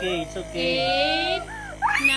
okay, it's okay. 8, 9.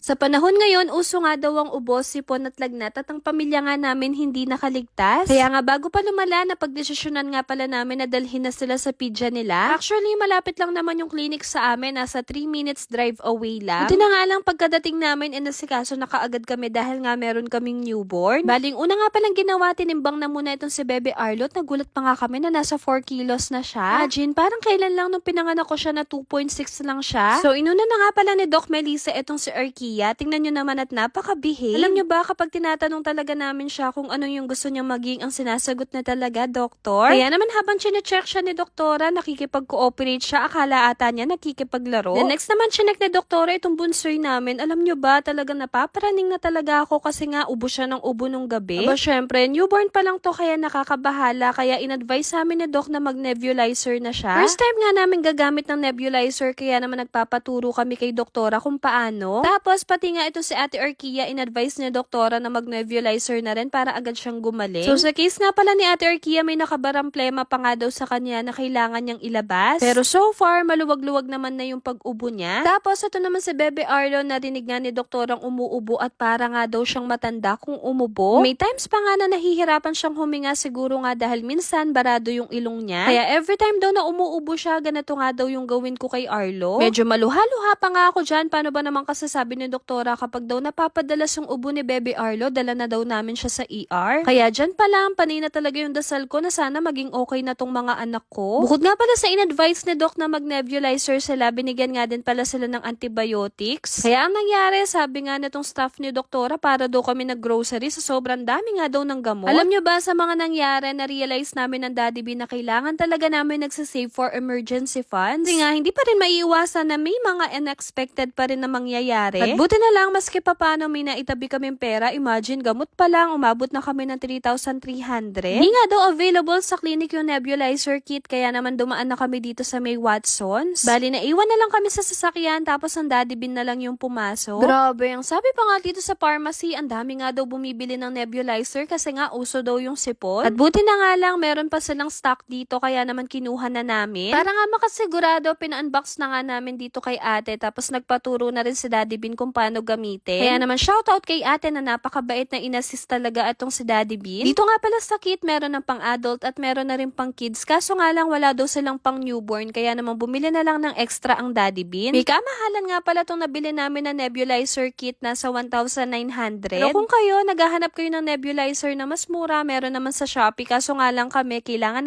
Sa panahon ngayon, uso nga daw ang ubos, sipon at lagnat at ang pamilya nga namin hindi nakaligtas. Kaya nga bago pa lumala, napagdesisyonan nga pala namin na dalhin na sila sa pidya nila. Actually, malapit lang naman yung clinic sa amin, nasa 3 minutes drive away lang. Buti na nga lang pagkadating namin, nasikaso na kaagad kami dahil nga meron kaming newborn. Baling una nga palang ginawa, tinimbang na muna itong si Bebe Arlot. Nagulat pa nga kami na nasa 4 kilos na siya. Imagine, parang kailan lang nung pinanganak ko siya na 2.6 lang siya. So, inuna na nga pala ni Doc Melissa itong si Arkia. Tingnan nyo naman at napaka-behave. Alam nyo ba, kapag tinatanong talaga namin siya kung ano yung gusto niyang maging, ang sinasagot na talaga, doktor. Kaya naman habang chinecheck siya ni doktora, nakikipag-cooperate siya, akala ata niya nakikipaglaro. The next naman chinek ni doktora itong bunsoy namin. Alam nyo ba, talaga napaparaning na talaga ako kasi nga ubo siya ng ubo nung gabi. Aba syempre, newborn pa lang to kaya nakakabahala, kaya in-advise namin ni doc na mag-nebulizer na siya. First time nga namin gagamit ng nebulizer, kaya naman nagpapaturo kami kay doktora kung paano. Tapos pati nga ito si Ate Arkia, in-advise ni doktora na mag-nebulizer na rin para agad siyang gumaling. So sa case nga pala ni Ate Arkia, may nakabarang plema pa nga daw sa kanya na kailangan niyang ilabas. Pero so far, maluwag-luwag naman na yung pag-ubo niya. Tapos ito naman si Bebe Arlo, narinig nga ni doktorang umuubo at para nga daw siyang matanda kung umubo. May times pa nga na nahihirapan siyang huminga, siguro nga dahil minsan barado yung ilong niya. Kaya every time daw na umuubo siya, ganito nga daw yung gawin ko kay Arlo. Medyo maluha-luha pa nga ako dyan. Paano ba naman kasasabi ni doktora kapag daw napapadalas yung ubo ni Bebe Arlo, dala na daw namin siya sa ER. Kaya dyan pa lang, panay na talaga yung dasal ko na sana maging okay na tong mga anak ko. Bukod nga pala sa in-advise ni doc na mag-nebulizer sila, binigyan nga din pala sila ng antibiotics. Kaya ang nangyari, sabi nga nitong staff ni doktora, para daw kami nag-grocery sa sobrang dami nga daw ng gamot. Alam nyo ba, sa mga nangyari, na-realize namin ng Daddy B na kailangan talaga namin nagsisave for emergency funds. Kasi nga, hindi pa rin maiiwasan na may mga unexpected pa rin na mangyayari. At buti na lang, maski pa paano may naitabi kaming pera, imagine, gamot pa lang, umabot na kami ng 3,300. Hindi nga daw available sa clinic yung nebulizer kit, kaya naman dumaan na kami dito sa may Watsons. Bali, naiwan na lang kami sa sasakyan, tapos ang Daddy Bin na lang yung pumasok. Grabe, ang sabi pa nga dito sa pharmacy, ang dami nga daw bumibili ng nebulizer kasi nga uso daw yung sipon. At buti na nga lang, meron pa silang stock dito, kaya naman kinuha na namin. Para nga makasigurado, pina-unbox na nga namin dito kay ate, tapos nagpaturo na rin si Daddy Bin kung paano gamitin. Kaya naman shoutout kay ate na napakabait na inassist talaga atong si Daddy Bin. Dito nga pala sa kit, meron ng pang-adult at meron na rin pang-kids. Kaso nga lang wala daw silang pang-newborn, kaya naman bumili na lang ng extra ang Daddy Bin. May kamahalan nga pala itong nabili namin na nebulizer kit, nasa 1,900. Pero kung kayo, naghahanap kayo ng nebulizer na mas mura, meron naman sa Shopee. Kaso nga lang kami, kailangan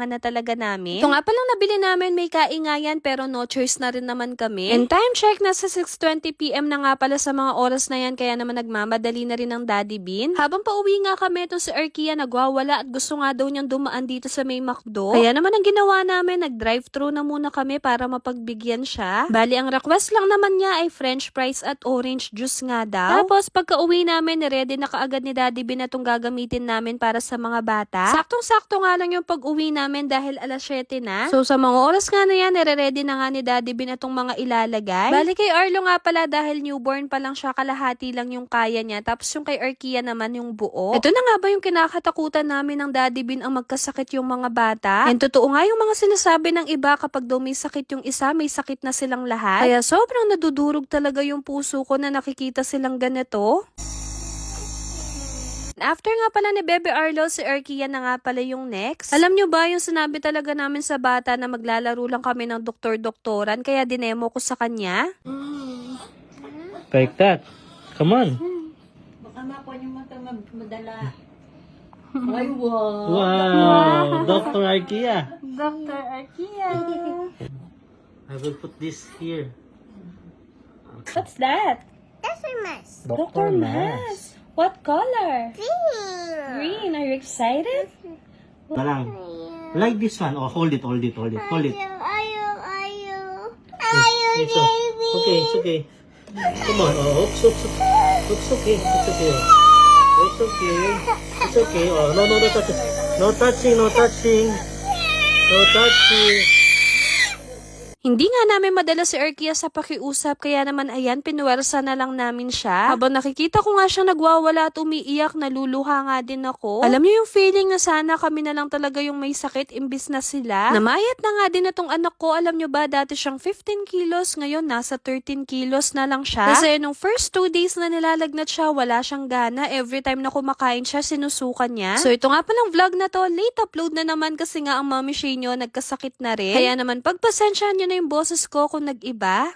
na talaga namin. Ito nga palang nabili namin, may kaingayan pero no choice na rin naman kami. And time check, nasa 6:20 PM na nga pala sa mga oras na yan, kaya naman nagmamadali na rin ang Daddy Bin. Habang pauwi nga kami, itong si Arkia nagwawala at gusto nga daw niyang dumaan dito sa may McDo. Kaya naman ang ginawa namin, nag-drive-thru na muna kami para mapagbigyan siya. Bali, ang request lang naman niya ay french fries at orange juice nga daw. Tapos, pagka-uwi namin, ready na kaagad ni Daddy Bin na itong gagamitin namin para sa mga bata. Saktong-sakto nga lang yung pag-uwi namin dahil alas 7 na. So, sa mga oras nga na yan, nire-ready na nga ni Daddy Bin itong mga ilalagay. Bali, kay Arlo nga pala, dahil newborn pa lang siya, kalahati lang yung kaya niya. Tapos yung kay Arkia naman yung buo. Ito na nga ba yung kinakatakutan namin ng Daddy Bin, ang magkasakit yung mga bata? And totoo nga yung mga sinasabi ng iba, kapag daw may sakit yung isa, may sakit na silang lahat. Kaya sobrang nadudurog talaga yung puso ko na nakikita silang ganito. After nga pala ni Bebe Arlo, si Arkia na nga pala yung next. Alam nyo ba, yung sinabi talaga namin sa bata na maglalaro lang kami ng doktor-doktoran, kaya dinemo ko sa kanya. Like that. Come on. Baka makuha niyo mo ito madala. Ay, wow. Wow. Dr. Arkia. Dr. Arkia. I will put this here. What's that? Dr. Mas. What color? Green. Are you excited? Lang. Like this one. Oh, hold it, hold it, hold it, hold it. It's okay, it's okay. Come on. Oh, oops, oops, oops. It's okay, it's okay. It's okay. It's okay. Oh, no, no, no touching. No touching, no touching. No touching. Hindi nga namin madala si Erkia sa pakiusap, kaya naman ayan, pinuwersa na lang namin siya. Habang nakikita ko nga siyang nagwawala at umiiyak, naluluha nga din ako. Alam niyo yung feeling na sana kami na lang talaga yung may sakit imbis na sila. Namayat na nga din na tong anak ko. Alam niyo ba, dati siyang 15 kilos, ngayon nasa 13 kilos na lang siya. Kasi nung first 2 days na nilalagnat siya, wala siyang gana. Every time na kumakain siya, sinusukan niya. So ito nga palang vlog na to, late upload na naman kasi nga ang mommy Shay nyo nagkasakit na rin. Kaya naman pagpasensyahan nyo na yung boses ko kung nag-iba.